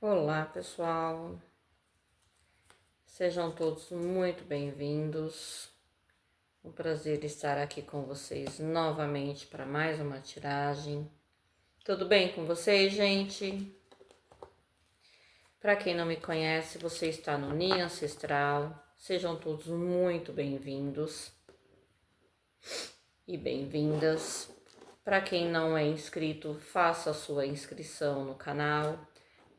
Olá, pessoal. Sejam todos muito bem-vindos. Um prazer estar aqui com vocês novamente para mais uma tiragem. Tudo bem com vocês, gente? Para quem não me conhece, você está no Ninho Ancestral. Sejam todos muito bem-vindos e bem-vindas. Para quem não é inscrito, faça a sua inscrição no canal.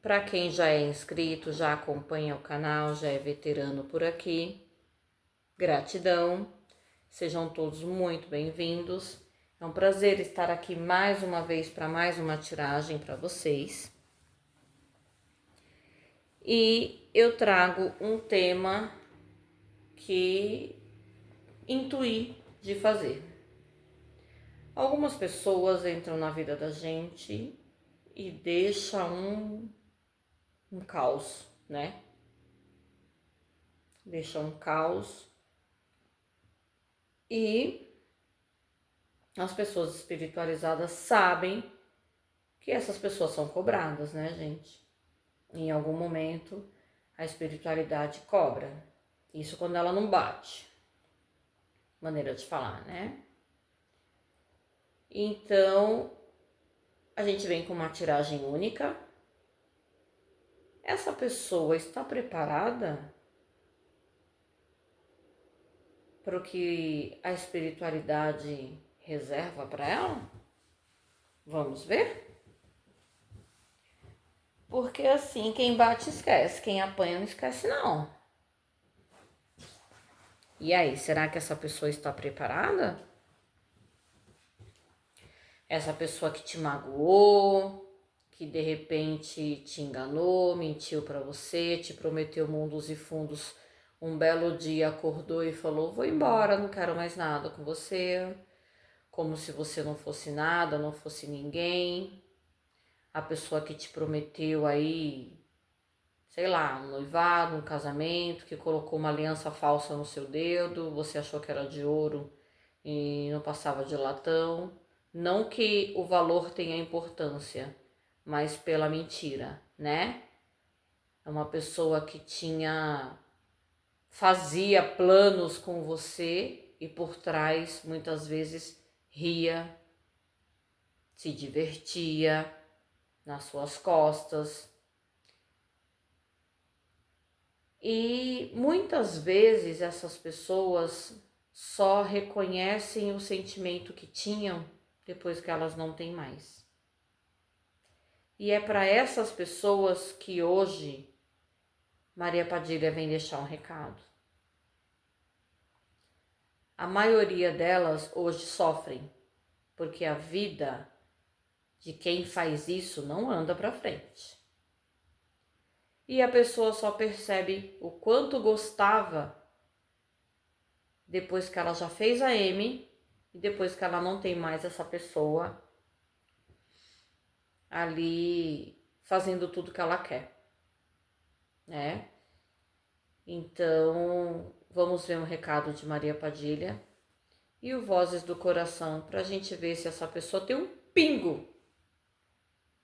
Para quem já é inscrito, já acompanha o canal, já é veterano por aqui, gratidão. Sejam todos muito bem-vindos. É um prazer estar aqui mais uma vez para mais uma tiragem para vocês. E eu trago um tema que intuí de fazer. Algumas pessoas entram na vida da gente e deixam um caos, né? Deixam um caos. E as pessoas espiritualizadas sabem que essas pessoas são cobradas, né, gente? Em algum momento a espiritualidade cobra. Isso quando ela não bate. Maneira de falar, né? Então, a gente vem com uma tiragem única. Essa pessoa está preparada para o que a espiritualidade reserva para ela? Vamos ver? Porque assim, quem bate esquece, quem apanha não esquece não. E aí, será que essa pessoa está preparada? Essa pessoa que te magoou, que de repente te enganou, mentiu para você, te prometeu mundos e fundos, um belo dia acordou e falou: vou embora, não quero mais nada com você, como se você não fosse nada, não fosse ninguém. A pessoa que te prometeu aí, sei lá, um noivado, um casamento, que colocou uma aliança falsa no seu dedo, você achou que era de ouro e não passava de latão. Não que o valor tenha importância, mas pela mentira, né? É uma pessoa que fazia planos com você e por trás muitas vezes ria, se divertia nas suas costas. E muitas vezes essas pessoas só reconhecem o sentimento que tinham depois que elas não têm mais. E é para essas pessoas que hoje Maria Padilha vem deixar um recado. A maioria delas hoje sofrem, porque a vida de quem faz isso não anda para frente. E a pessoa só percebe o quanto gostava depois que ela já fez a M e depois que ela não tem mais essa pessoa ali fazendo tudo que ela quer, né? Então, vamos ver um recado de Maria Padilha e o Vozes do Coração para a gente ver se essa pessoa tem um pingo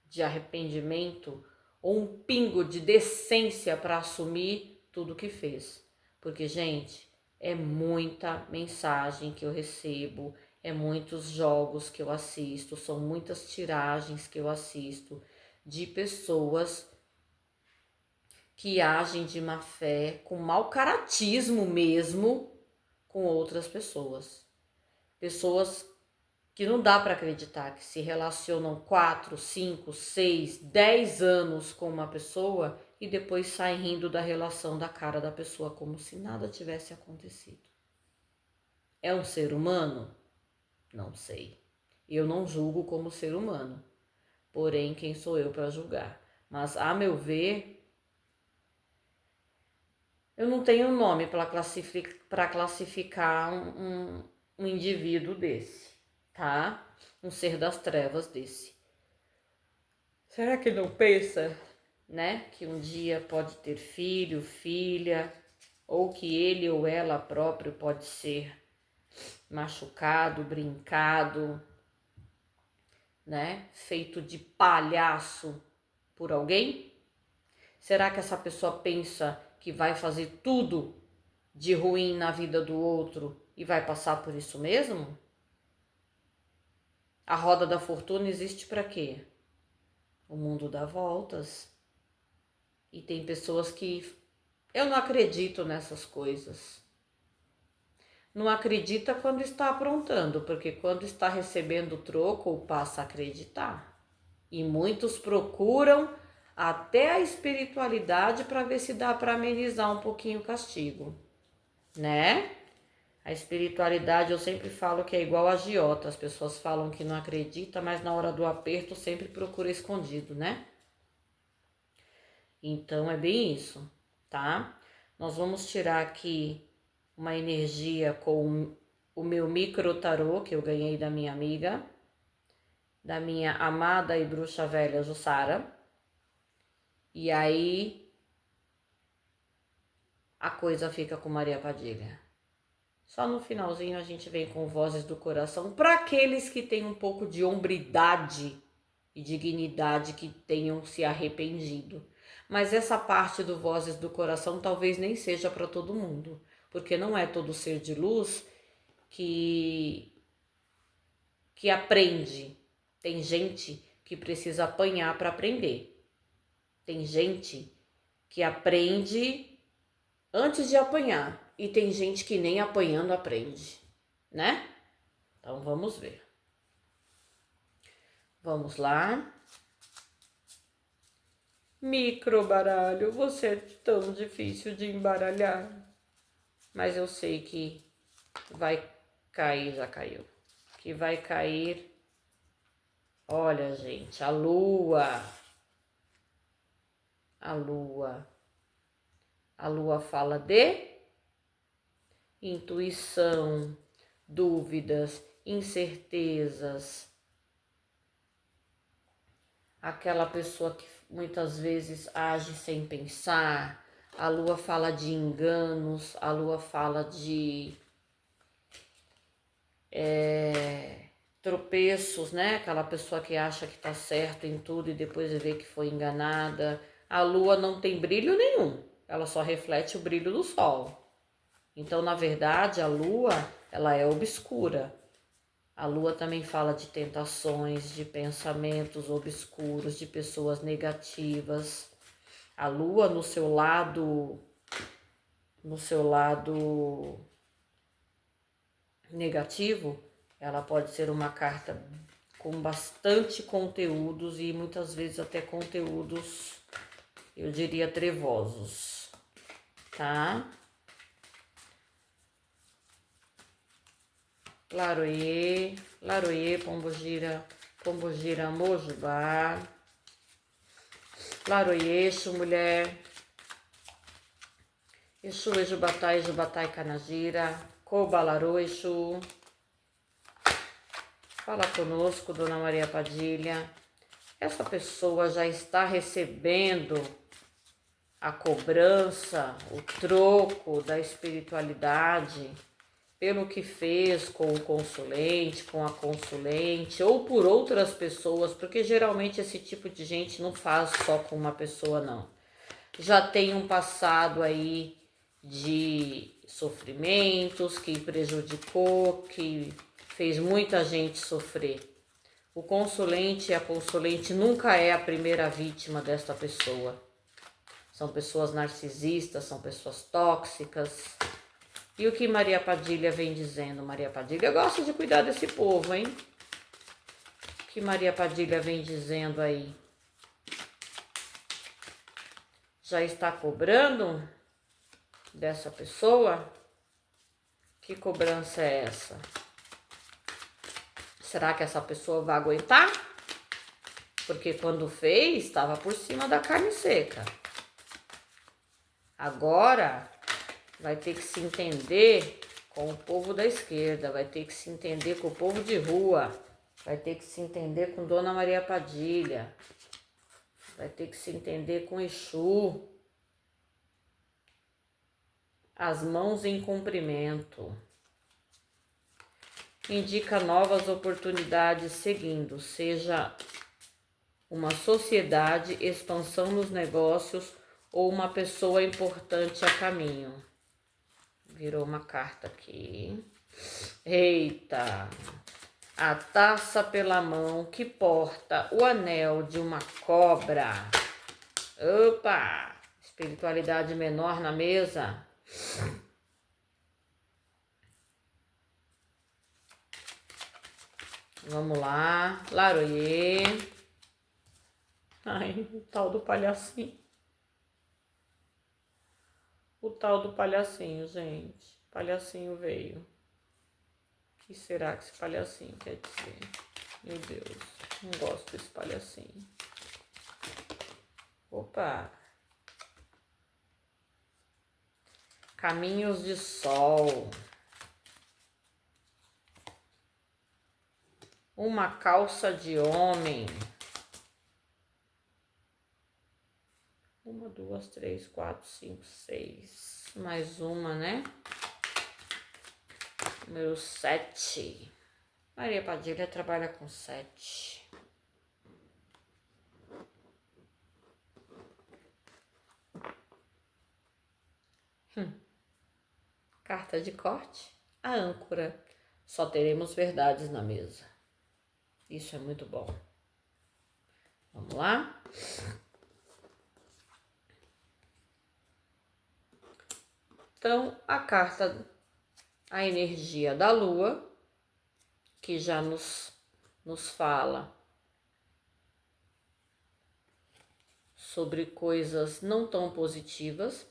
de arrependimento ou um pingo de decência para assumir tudo que fez. Porque, gente, é muita mensagem que eu recebo, é muitos jogos que eu assisto, são muitas tiragens que eu assisto de pessoas que agem de má fé, com mau caratismo mesmo, com outras pessoas. Pessoas que não dá para acreditar que se relacionam 4, 5, 6, 10 anos com uma pessoa e depois saem rindo da relação da cara da pessoa como se nada tivesse acontecido. É um ser humano? Não sei. Eu não julgo como ser humano. Porém, quem sou eu para julgar? Mas, a meu ver, eu não tenho nome para classificar um indivíduo desse, tá? Um ser das trevas desse. Será que não pensa, né, que um dia pode ter filho, filha, ou que ele ou ela próprio pode ser machucado, brincado, né, feito de palhaço por alguém? Será que essa pessoa pensa que vai fazer tudo de ruim na vida do outro e vai passar por isso mesmo? A roda da fortuna existe para quê? O mundo dá voltas. E tem pessoas que... Eu não acredito nessas coisas. Não acredita quando está aprontando, porque quando está recebendo troco, passa a acreditar. E muitos procuram até a espiritualidade para ver se dá para amenizar um pouquinho o castigo, né? A espiritualidade eu sempre falo que é igual a agiota. As pessoas falam que não acredita, mas na hora do aperto sempre procura escondido, né? Então é bem isso, tá? Nós vamos tirar aqui uma energia com o meu micro tarô que eu ganhei da minha amiga, da minha amada e bruxa velha Jussara. E aí a coisa fica com Maria Padilha. Só no finalzinho a gente vem com vozes do coração para aqueles que têm um pouco de hombridade e dignidade, que tenham se arrependido. Mas essa parte do vozes do coração talvez nem seja para todo mundo, porque não é todo ser de luz que aprende. Tem gente que precisa apanhar para aprender. Tem gente que aprende antes de apanhar. E tem gente que nem apanhando aprende, né? Então vamos ver. Vamos lá. Micro baralho, você é tão difícil de embaralhar. Mas eu sei que vai cair, já caiu. Que vai cair. Olha, gente, a lua. A lua. A lua fala de intuição, dúvidas, incertezas. Aquela pessoa que muitas vezes age sem pensar. A lua fala de enganos, a lua fala de tropeços, né? Aquela pessoa que acha que tá certo em tudo e depois vê que foi enganada. A lua não tem brilho nenhum, ela só reflete o brilho do sol. Então, na verdade, a lua, ela é obscura. A lua também fala de tentações, de pensamentos obscuros, de pessoas negativas. A lua no seu lado negativo, ela pode ser uma carta com bastante conteúdos e muitas vezes até conteúdos, eu diria, trevosos, tá? Laroie, Laroie, Pombogira, Pombogira, Mojubá. Laroie, Exu, mulher. Exu, Ejubatai, Ejubatai, Canajira. Cobalarô, Exu. Fala conosco, Dona Maria Padilha. Essa pessoa já está recebendo a cobrança, o troco da espiritualidade pelo que fez com o consulente, com a consulente ou por outras pessoas, porque geralmente esse tipo de gente não faz só com uma pessoa, não. Já tem um passado aí de sofrimentos que prejudicou, que fez muita gente sofrer. O consulente e a consulente nunca é a primeira vítima desta pessoa. São pessoas narcisistas, são pessoas tóxicas. E o que Maria Padilha vem dizendo? Maria Padilha gosta de cuidar desse povo, hein? O que Maria Padilha vem dizendo aí? Já está cobrando dessa pessoa? Que cobrança é essa? Será que essa pessoa vai aguentar? Porque quando fez, estava por cima da carne seca. Agora vai ter que se entender com o povo da esquerda, vai ter que se entender com o povo de rua, vai ter que se entender com Dona Maria Padilha, vai ter que se entender com Exu. As mãos em cumprimento. Indica novas oportunidades seguindo, seja uma sociedade, expansão nos negócios ou uma pessoa importante a caminho. Virou uma carta aqui. Eita! A taça pela mão que porta o anel de uma cobra. Opa! Espiritualidade menor na mesa. Vamos lá. Laroyer. Ai, o tal do palhacinho. O tal do palhacinho, gente. O palhacinho veio. O que será que esse palhacinho quer dizer? Meu Deus, não gosto desse palhacinho. Opa! Caminhos de sol. Uma calça de homem. 1, 2, 3, 4, 5, 6. Mais uma, né? Número 7. Maria Padilha trabalha com 7. Carta de corte. A âncora. Só teremos verdades na mesa. Isso é muito bom. Vamos lá? Então, a carta, a energia da lua, que já nos fala sobre coisas não tão positivas.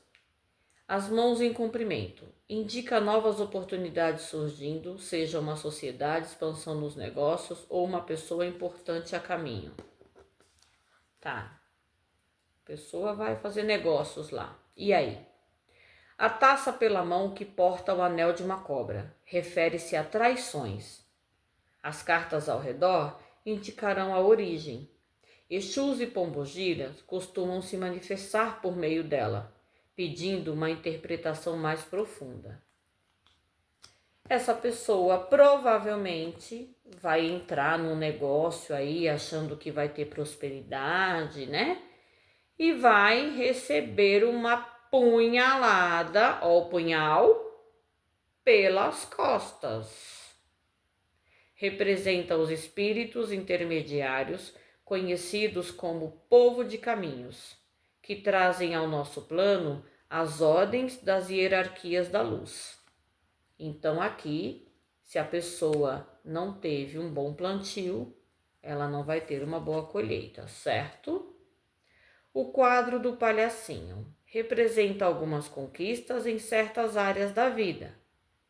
As mãos em comprimento. Indica novas oportunidades surgindo, seja uma sociedade, expansão nos negócios ou uma pessoa importante a caminho. Tá. A pessoa vai fazer negócios lá. E aí? A taça pela mão que porta o anel de uma cobra. Refere-se a traições. As cartas ao redor indicarão a origem. Exus e pombogiras costumam se manifestar por meio dela, pedindo uma interpretação mais profunda. Essa pessoa provavelmente vai entrar num negócio aí achando que vai ter prosperidade, né? E vai receber uma punhalada, ó, o punhal, pelas costas. Representa os espíritos intermediários, conhecidos como povo de caminhos, que trazem ao nosso plano as ordens das hierarquias da luz. Então aqui, se a pessoa não teve um bom plantio, ela não vai ter uma boa colheita, certo? O quadro do palhacinho representa algumas conquistas em certas áreas da vida.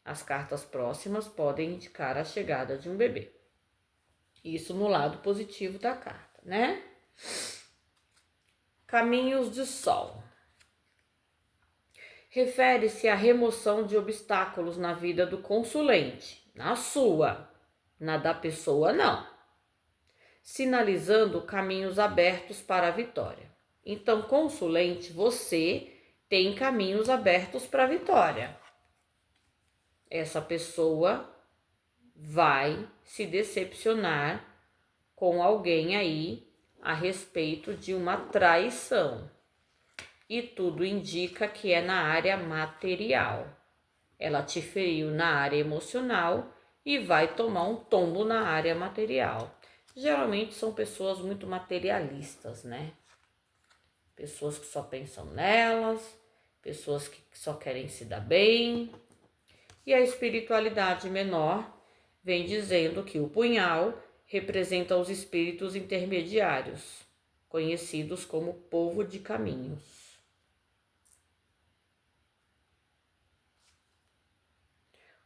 As cartas próximas podem indicar a chegada de um bebê. Isso no lado positivo da carta, né? Caminhos de sol. Refere-se à remoção de obstáculos na vida do consulente, na sua, na da pessoa não, sinalizando caminhos abertos para a vitória. Então, consulente, você tem caminhos abertos para a vitória. Essa pessoa vai se decepcionar com alguém aí a respeito de uma traição. E tudo indica que é na área material. Ela te feriu na área emocional e vai tomar um tombo na área material. Geralmente são pessoas muito materialistas, né? Pessoas que só pensam nelas, pessoas que só querem se dar bem. E a espiritualidade menor vem dizendo que o punhal representa os espíritos intermediários, conhecidos como povo de caminhos.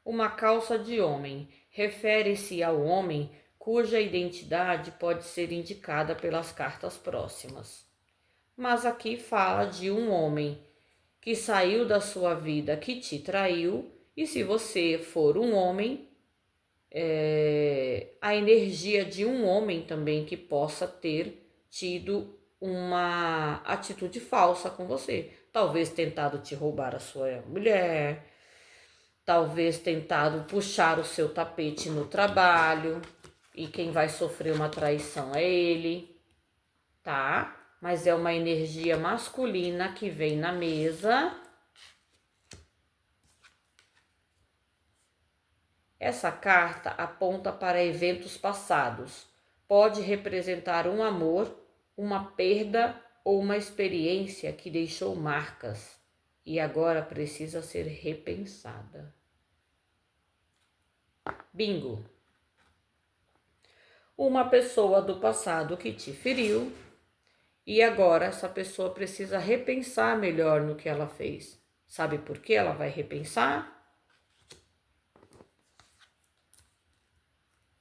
Uma calça de homem refere-se ao homem cuja identidade pode ser indicada pelas cartas próximas. Mas aqui fala de um homem que saiu da sua vida, que te traiu, e se você for um homem, a energia de um homem também que possa ter tido uma atitude falsa com você. Talvez tentado te roubar a sua mulher, talvez tentado puxar o seu tapete no trabalho, e quem vai sofrer uma traição é ele, tá? mas é uma energia masculina que vem na mesa. Essa carta aponta para eventos passados. Pode representar um amor, uma perda ou uma experiência que deixou marcas e agora precisa ser repensada. Bingo! Uma pessoa do passado que te feriu e agora essa pessoa precisa repensar melhor no que ela fez. Sabe por que ela vai repensar?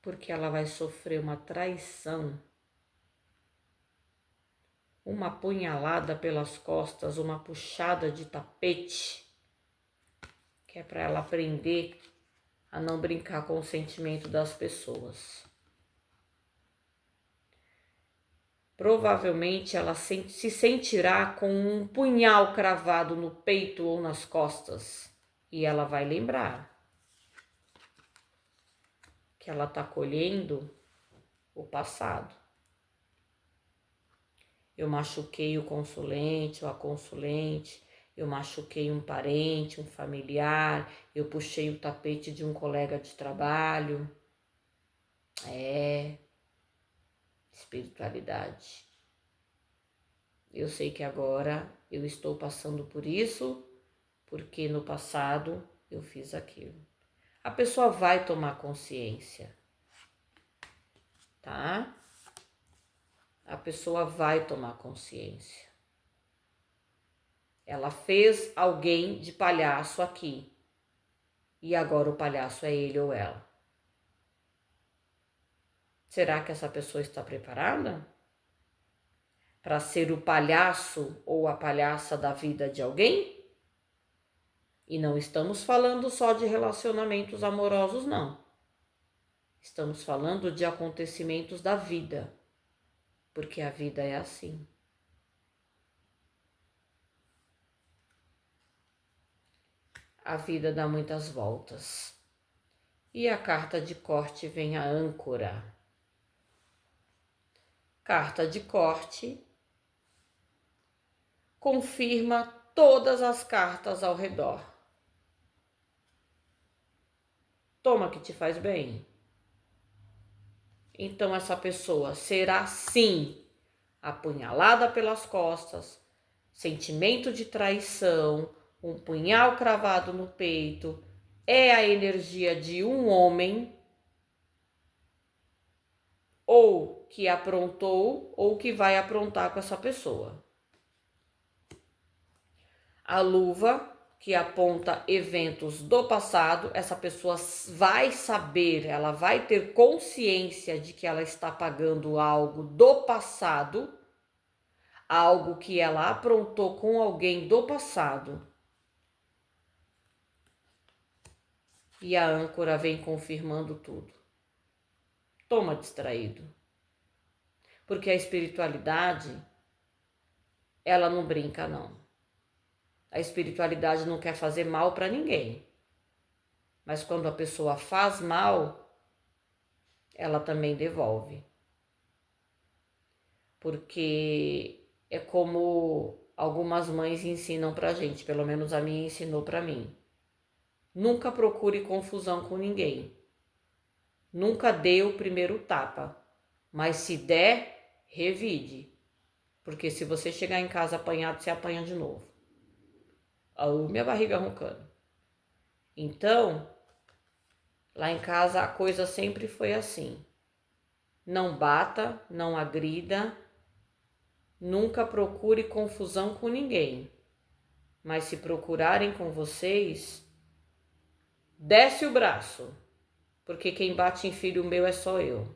Porque ela vai sofrer uma traição, uma punhalada pelas costas, uma puxada de tapete, que é para ela aprender a não brincar com o sentimento das pessoas. Provavelmente ela se sentirá com um punhal cravado no peito ou nas costas e ela vai lembrar que ela está colhendo o passado. Eu machuquei o consulente ou a consulente, eu machuquei um parente, um familiar, eu puxei o tapete de um colega de trabalho. Espiritualidade. Eu sei que agora eu estou passando por isso, porque no passado eu fiz aquilo. A pessoa vai tomar consciência, tá? A pessoa vai tomar consciência. Ela fez alguém de palhaço aqui. E agora o palhaço é ele ou ela. Será que essa pessoa está preparada para ser o palhaço ou a palhaça da vida de alguém? E não estamos falando só de relacionamentos amorosos, não. Estamos falando de acontecimentos da vida, porque a vida é assim. A vida dá muitas voltas. E a carta de corte vem a âncora. Carta de corte confirma todas as cartas ao redor. Toma que te faz bem. Então essa pessoa será sim apunhalada pelas costas, sentimento de traição, um punhal cravado no peito, é a energia de um homem ou que aprontou ou que vai aprontar com essa pessoa. A luva que aponta eventos do passado, essa pessoa vai saber, ela vai ter consciência de que ela está pagando algo do passado, algo que ela aprontou com alguém do passado. E a âncora vem confirmando tudo. Toma distraído. Porque a espiritualidade, ela não brinca, não. A espiritualidade não quer fazer mal para ninguém. Mas quando a pessoa faz mal, ela também devolve. Porque é como algumas mães ensinam pra gente, pelo menos a minha ensinou pra mim. Nunca procure confusão com ninguém. Nunca dê o primeiro tapa. Mas se der, revide. Porque se você chegar em casa apanhado, você apanha de novo. Minha barriga roncando. Então, lá em casa a coisa sempre foi assim. Não bata, não agrida, nunca procure confusão com ninguém. Mas se procurarem com vocês, desce o braço. Porque quem bate em filho meu é só eu.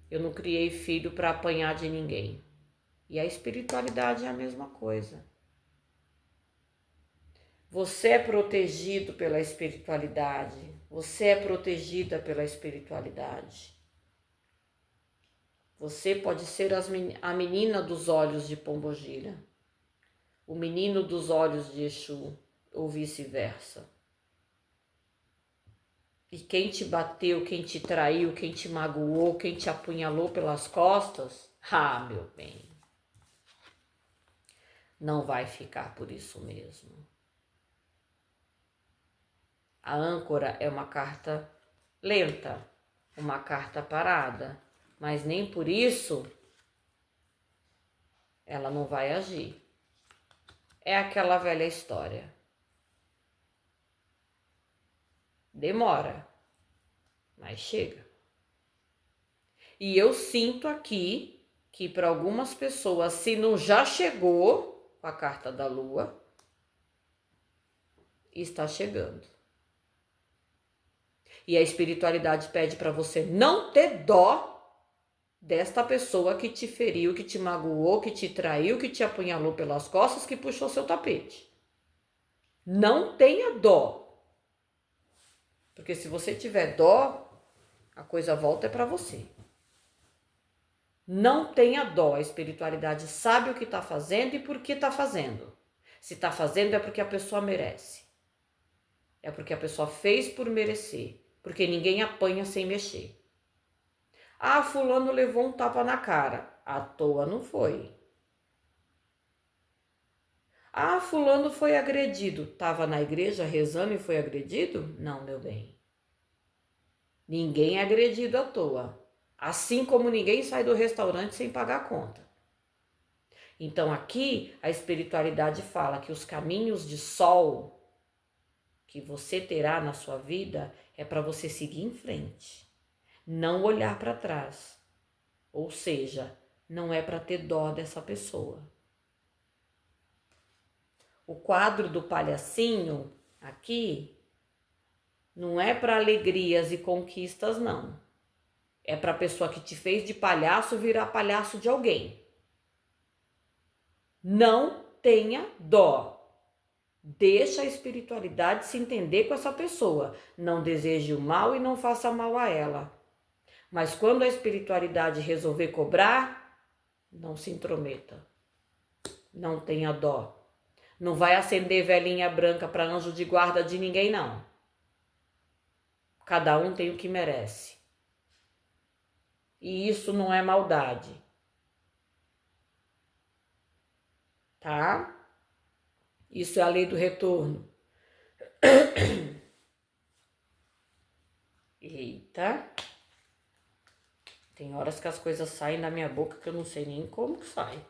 Eu não criei filho para apanhar de ninguém. E a espiritualidade é a mesma coisa. Você é protegido pela espiritualidade. Você é protegida pela espiritualidade. Você pode ser a menina dos olhos de Pombogira, o menino dos olhos de Exu, ou vice-versa. E quem te bateu, quem te traiu, quem te magoou, quem te apunhalou pelas costas, meu bem, não vai ficar por isso mesmo. A âncora é uma carta lenta, uma carta parada, mas nem por isso ela não vai agir. É aquela velha história. Demora, mas chega. E eu sinto aqui que para algumas pessoas, se não já chegou com a carta da lua, está chegando. E a espiritualidade pede para você não ter dó desta pessoa que te feriu, que te magoou, que te traiu, que te apunhalou pelas costas, que puxou seu tapete. Não tenha dó. Porque se você tiver dó, a coisa volta para você. Não tenha dó. A espiritualidade sabe o que está fazendo e por que está fazendo. Se está fazendo é porque a pessoa merece. É porque a pessoa fez por merecer. Porque ninguém apanha sem mexer. Ah, fulano levou um tapa na cara. À toa não foi. Ah, fulano foi agredido. Estava na igreja rezando e foi agredido? Não, meu bem. Ninguém é agredido à toa. Assim como ninguém sai do restaurante sem pagar a conta. Então aqui a espiritualidade fala que os caminhos de sol que você terá na sua vida é para você seguir em frente. Não olhar para trás. Ou seja, não é para ter dó dessa pessoa. O quadro do palhacinho aqui não é para alegrias e conquistas, não. É para a pessoa que te fez de palhaço virar palhaço de alguém. Não tenha dó. Deixa a espiritualidade se entender com essa pessoa. Não deseje o mal e não faça mal a ela. Mas quando a espiritualidade resolver cobrar, não se intrometa. Não tenha dó. Não vai acender velhinha branca para anjo de guarda de ninguém, não. Cada um tem o que merece. E isso não é maldade. Tá? Isso é a lei do retorno. Eita. Tem horas que as coisas saem da minha boca que eu não sei nem como que sai.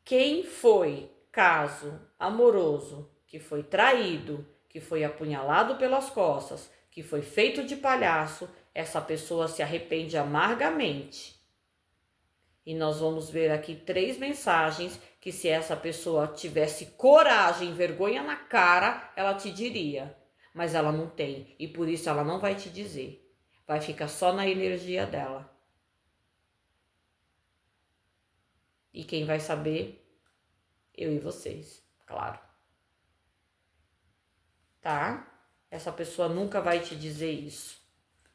Quem foi caso amoroso, que foi traído, que foi apunhalado pelas costas, que foi feito de palhaço, essa pessoa se arrepende amargamente. E nós vamos ver aqui 3 mensagens que se essa pessoa tivesse coragem, vergonha na cara, ela te diria. Mas ela não tem e por isso ela não vai te dizer. Vai ficar só na energia dela. E quem vai saber? Eu e vocês, claro. Tá? Essa pessoa nunca vai te dizer isso.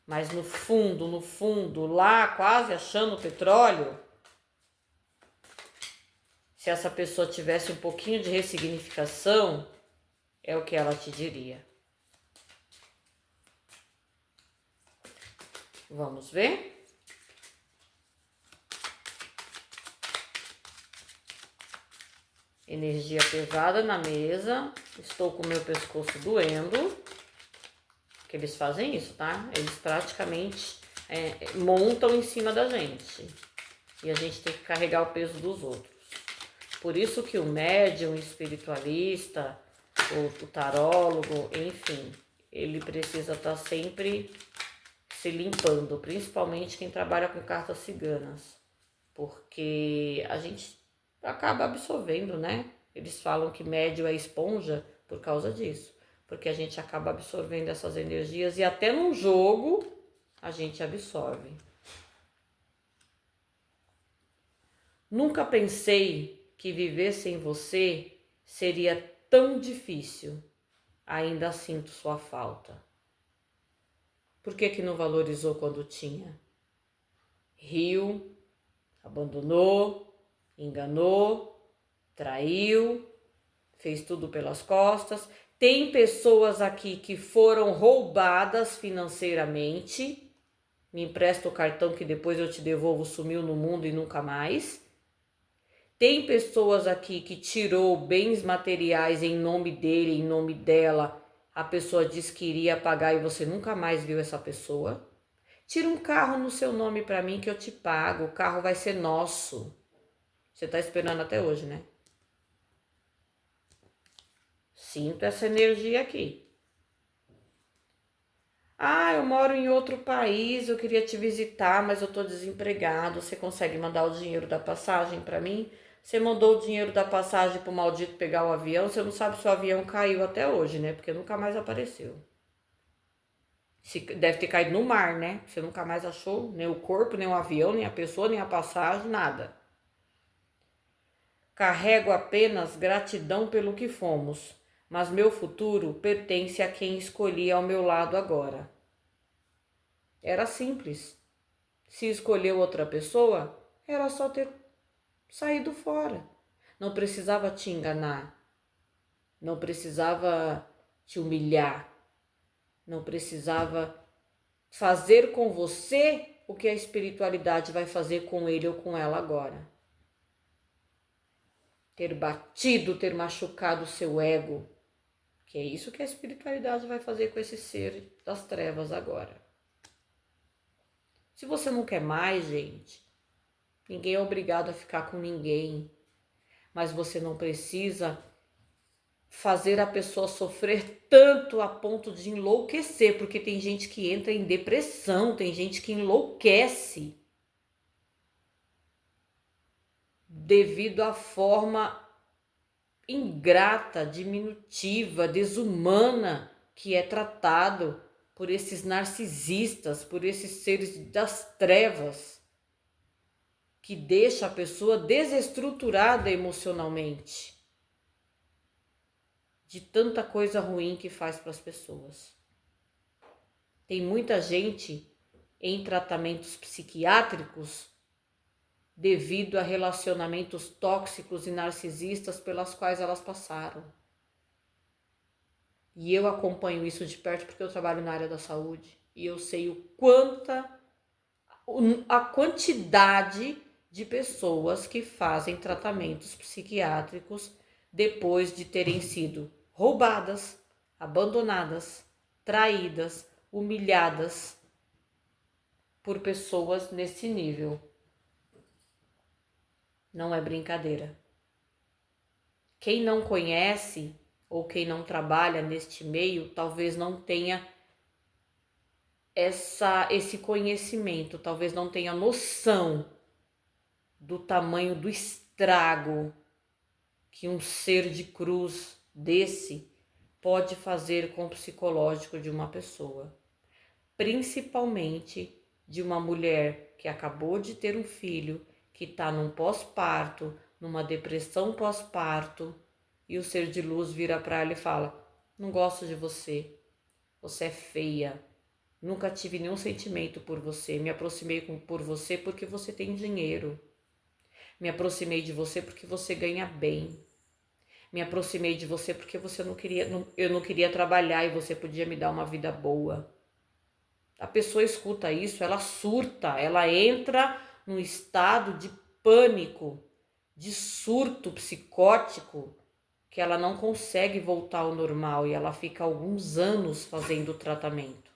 Mas no fundo, lá quase achando o petróleo, se essa pessoa tivesse um pouquinho de ressignificação, é o que ela te diria. Vamos ver? Energia pesada na mesa. Estou com o meu pescoço doendo. Que eles fazem isso, tá? Eles praticamente montam em cima da gente. E a gente tem que carregar o peso dos outros. Por isso que o médium, o espiritualista, o tarólogo, enfim, ele precisa estar sempre se limpando, principalmente quem trabalha com cartas ciganas, porque a gente acaba absorvendo, né? Eles falam que médium é esponja por causa disso, porque a gente acaba absorvendo essas energias e até num jogo a gente absorve. Nunca pensei que viver sem você seria tão difícil. Ainda sinto sua falta. Por que não valorizou quando tinha? Riu, abandonou, enganou, traiu, fez tudo pelas costas. Tem pessoas aqui que foram roubadas financeiramente, me empresta o cartão que depois eu te devolvo, sumiu no mundo e nunca mais. Tem pessoas aqui que tirou bens materiais em nome dele, em nome dela. A pessoa disse que iria pagar e você nunca mais viu essa pessoa. Tira um carro no seu nome para mim que eu te pago. O carro vai ser nosso. Você tá esperando até hoje, né? Sinto essa energia aqui. Ah, eu moro em outro país, eu queria te visitar, mas eu tô desempregado. Você consegue mandar o dinheiro da passagem para mim? Você mandou o dinheiro da passagem pro maldito pegar o avião, você não sabe se o avião caiu até hoje, né? Porque nunca mais apareceu. Deve ter caído no mar, né? Você nunca mais achou nem o corpo, nem o avião, nem a pessoa, nem a passagem, nada. Carrego apenas gratidão pelo que fomos, mas meu futuro pertence a quem escolhi ao meu lado agora. Era simples. Se escolheu outra pessoa, era só ter saído fora. Não precisava te enganar, não precisava te humilhar, não precisava fazer com você o que a espiritualidade vai fazer com ele ou com ela agora. Ter batido, ter machucado o seu ego, que é isso que a espiritualidade vai fazer com esse ser das trevas agora. Se você não quer mais, gente, ninguém é obrigado a ficar com ninguém, mas você não precisa fazer a pessoa sofrer tanto a ponto de enlouquecer, porque tem gente que entra em depressão, tem gente que enlouquece devido à forma ingrata, diminutiva, desumana que é tratado por esses narcisistas, por esses seres das trevas, que deixa a pessoa desestruturada emocionalmente, de tanta coisa ruim que faz para as pessoas. Tem muita gente em tratamentos psiquiátricos devido a relacionamentos tóxicos e narcisistas pelas quais elas passaram. E eu acompanho isso de perto porque eu trabalho na área da saúde e eu sei a quantidade de pessoas que fazem tratamentos psiquiátricos depois de terem sido roubadas, abandonadas, traídas, humilhadas por pessoas nesse nível. Não é brincadeira. Quem não conhece ou quem não trabalha neste meio talvez não tenha esse conhecimento, talvez não tenha noção do tamanho do estrago que um ser de cruz desse pode fazer com o psicológico de uma pessoa, principalmente de uma mulher que acabou de ter um filho, que está num pós-parto, numa depressão pós-parto, e o ser de luz vira para ela e fala: não gosto de você, você é feia, nunca tive nenhum sentimento por você, me aproximei por você porque você tem dinheiro, me aproximei de você porque você ganha bem, me aproximei de você porque eu não queria trabalhar e você podia me dar uma vida boa. A pessoa escuta isso, ela surta, ela entra num estado de pânico, de surto psicótico, que ela não consegue voltar ao normal e ela fica alguns anos fazendo o tratamento.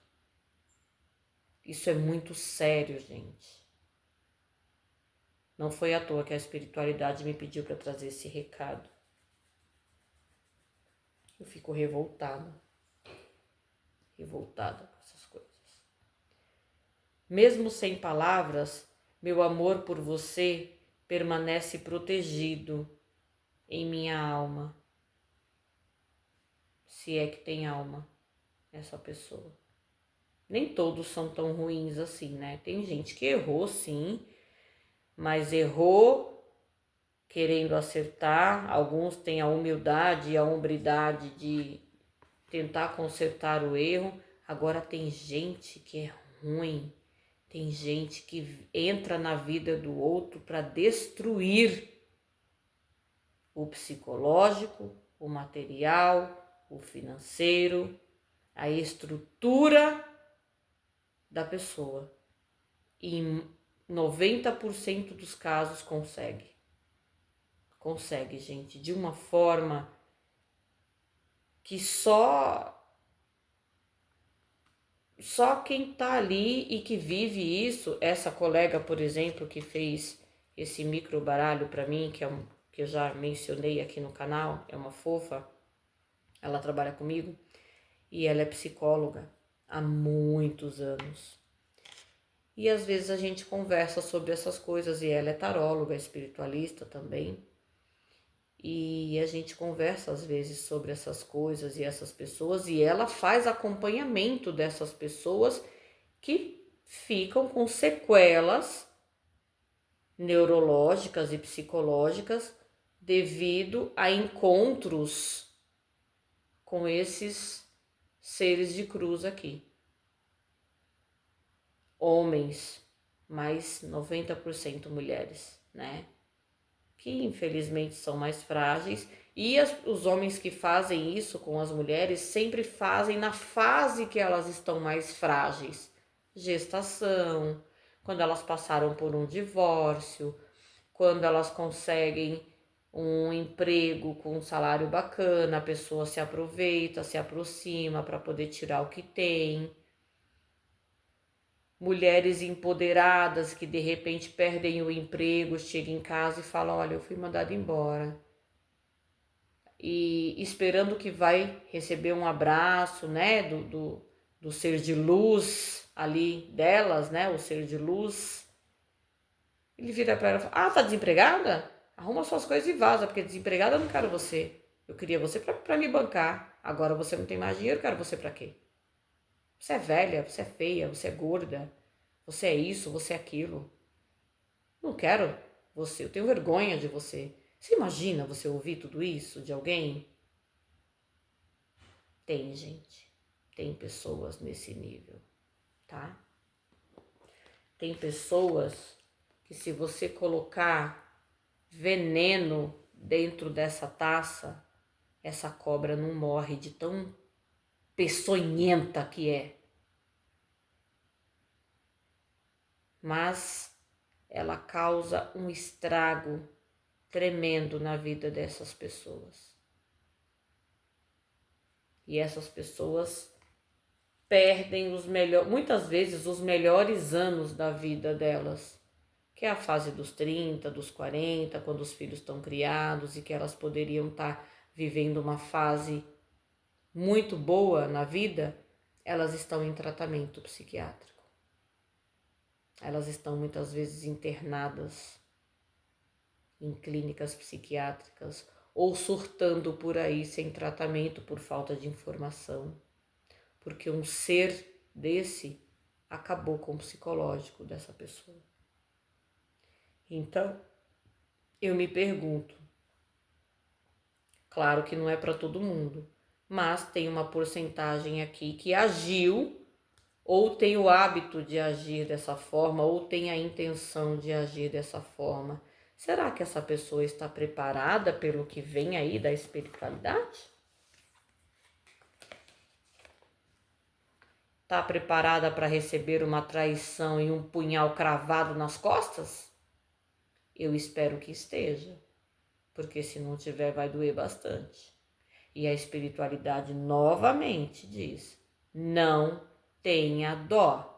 Isso é muito sério, gente. Não foi à toa que a espiritualidade me pediu para trazer esse recado. Eu fico revoltada com essas coisas. Mesmo sem palavras, meu amor por você permanece protegido em minha alma. Se é que tem alma essa pessoa. Nem todos são tão ruins assim, né? Tem gente que errou, sim, mas errou querendo acertar. Alguns têm a humildade e a hombridade de tentar consertar o erro. Agora tem gente que é ruim, tem gente que entra na vida do outro para destruir o psicológico, o material, o financeiro, a estrutura da pessoa. e em 90% dos casos consegue. Consegue, gente, de uma forma que só quem tá ali e que vive isso, essa colega, por exemplo, que fez esse micro baralho para mim, que eu já mencionei aqui no canal, é uma fofa, ela trabalha comigo e ela é psicóloga há muitos anos. E às vezes a gente conversa sobre essas coisas e ela é taróloga, espiritualista também. E a gente conversa às vezes sobre essas coisas e essas pessoas e ela faz acompanhamento dessas pessoas que ficam com sequelas neurológicas e psicológicas devido a encontros com esses seres de cruz aqui. Homens, mais 90% mulheres, né? Que infelizmente são mais frágeis, e os homens que fazem isso com as mulheres sempre fazem na fase que elas estão mais frágeis, gestação, quando elas passaram por um divórcio, quando elas conseguem um emprego com um salário bacana, a pessoa se aproveita, se aproxima para poder tirar o que tem. Mulheres empoderadas que de repente perdem o emprego, chegam em casa e falam, olha, eu fui mandada embora. E esperando que vai receber um abraço, né, do ser de luz ali delas, né, o ser de luz. Ele vira para ela e fala, tá desempregada? Arruma suas coisas e vaza, porque desempregada eu não quero você. Eu queria você para me bancar. Agora você não tem mais dinheiro, eu quero você para quê? Você é velha, você é feia, você é gorda, você é isso, você é aquilo. Não quero você, eu tenho vergonha de você. Você imagina você ouvir tudo isso de alguém? Tem, gente. Tem pessoas nesse nível, tá? Tem pessoas que se você colocar veneno dentro dessa taça, essa cobra não morre de tão peçonhenta que é. Mas ela causa um estrago tremendo na vida dessas pessoas. E essas pessoas perdem muitas vezes os melhores anos da vida delas, que é a fase dos 30, dos 40, quando os filhos estão criados e que elas poderiam estar vivendo uma fase muito boa na vida, elas estão em tratamento psiquiátrico. Elas estão muitas vezes internadas em clínicas psiquiátricas ou surtando por aí sem tratamento por falta de informação, porque um ser desse acabou com o psicológico dessa pessoa. Então, eu me pergunto, claro que não é para todo mundo, mas tem uma porcentagem aqui que agiu ou tem o hábito de agir dessa forma ou tem a intenção de agir dessa forma. Será que essa pessoa está preparada pelo que vem aí da espiritualidade? Está preparada para receber uma traição e um punhal cravado nas costas? Eu espero que esteja, porque se não tiver vai doer bastante. E a espiritualidade novamente diz, não tenha dó.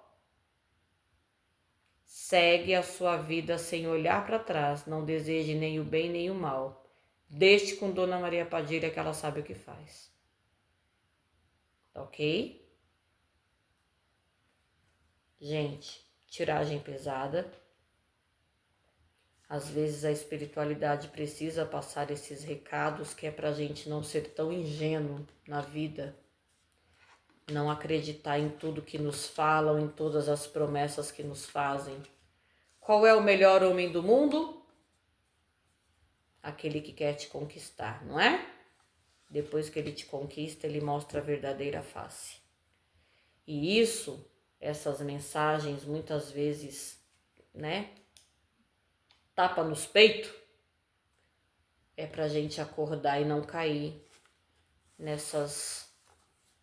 Segue a sua vida sem olhar para trás, não deseje nem o bem nem o mal. Deixe com Dona Maria Padilha que ela sabe o que faz. Ok? Gente, tiragem pesada. Às vezes a espiritualidade precisa passar esses recados que é pra gente não ser tão ingênuo na vida. Não acreditar em tudo que nos falam, em todas as promessas que nos fazem. Qual é o melhor homem do mundo? Aquele que quer te conquistar, não é? Depois que ele te conquista, ele mostra a verdadeira face. E isso, essas mensagens muitas vezes, né, tapa nos peitos, é pra gente acordar e não cair nessas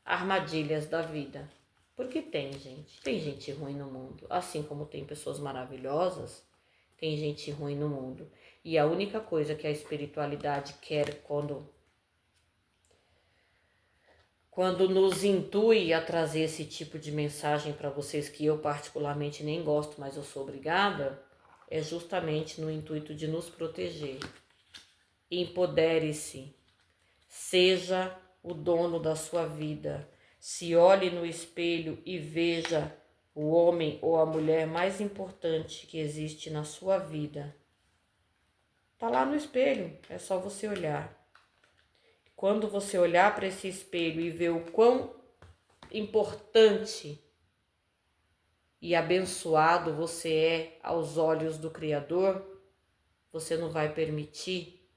armadilhas da vida. Porque tem, gente. Tem gente ruim no mundo. Assim como tem pessoas maravilhosas, tem gente ruim no mundo. E a única coisa que a espiritualidade quer quando nos intui a trazer esse tipo de mensagem para vocês, que eu particularmente nem gosto, mas eu sou obrigada, é justamente no intuito de nos proteger. Empodere-se, seja o dono da sua vida. Se olhe no espelho e veja o homem ou a mulher mais importante que existe na sua vida. Tá lá no espelho, é só você olhar. Quando você olhar para esse espelho e ver o quão importante e abençoado você é aos olhos do Criador, você não vai permitir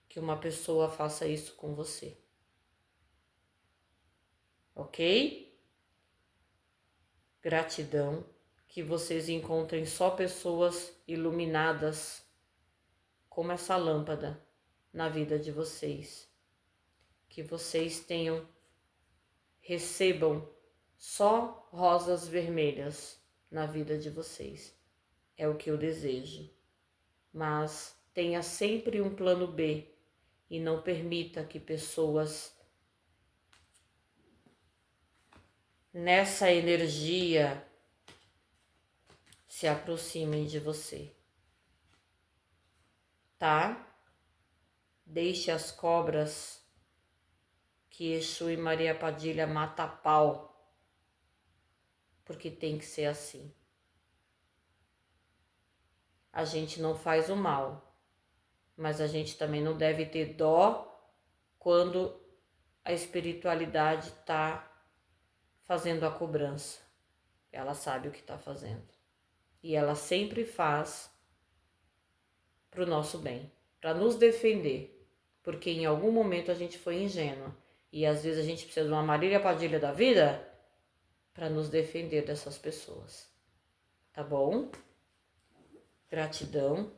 que uma pessoa faça isso com você. Ok? Gratidão, que vocês encontrem só pessoas iluminadas como essa lâmpada na vida de vocês. Que vocês recebam só rosas vermelhas na vida de vocês. É o que eu desejo. Mas tenha sempre um plano B e não permita que pessoas nessa energia se aproximem de você. Tá? Deixe as cobras que Exu e Maria Padilha mata a pau, porque tem que ser assim. A gente não faz o mal, mas a gente também não deve ter dó quando a espiritualidade está fazendo a cobrança. Ela sabe o que está fazendo. E ela sempre faz para o nosso bem, para nos defender, porque em algum momento a gente foi ingênua. E às vezes a gente precisa de uma Marília Padilha da vida para nos defender dessas pessoas. Tá bom? Gratidão.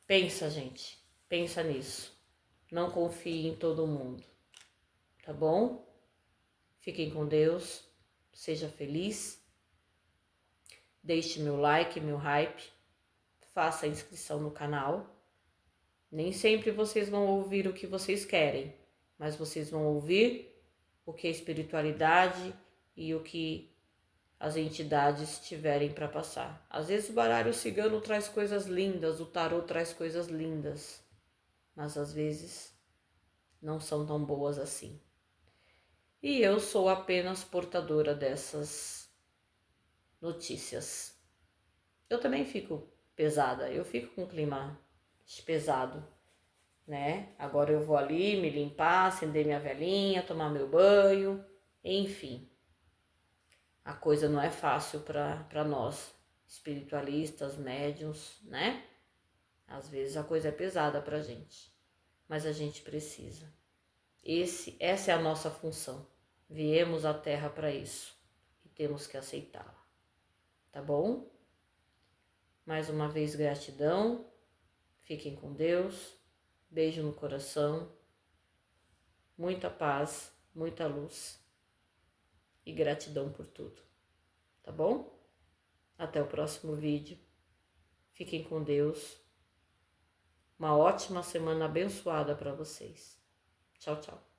Pensa, gente. Pensa nisso. Não confie em todo mundo. Tá bom? Fiquem com Deus. Seja feliz. Deixe meu like, meu hype. Faça a inscrição no canal. Nem sempre vocês vão ouvir o que vocês querem, mas vocês vão ouvir o que a espiritualidade e o que as entidades tiverem para passar. Às vezes o baralho cigano traz coisas lindas, o tarô traz coisas lindas, mas às vezes não são tão boas assim. E eu sou apenas portadora dessas notícias. Eu também fico pesada, eu fico com um clima pesado, né? Agora eu vou ali me limpar, acender minha velinha, tomar meu banho, enfim. A coisa não é fácil para nós, espiritualistas, médiuns, né? Às vezes a coisa é pesada pra gente, mas a gente precisa. Essa é a nossa função. Viemos à Terra para isso e temos que aceitá-la. Tá bom? Mais uma vez, gratidão. Fiquem com Deus. Beijo no coração. Muita paz, muita luz e gratidão por tudo. Tá bom? Até o próximo vídeo. Fiquem com Deus. Uma ótima semana abençoada para vocês. Tchau, tchau.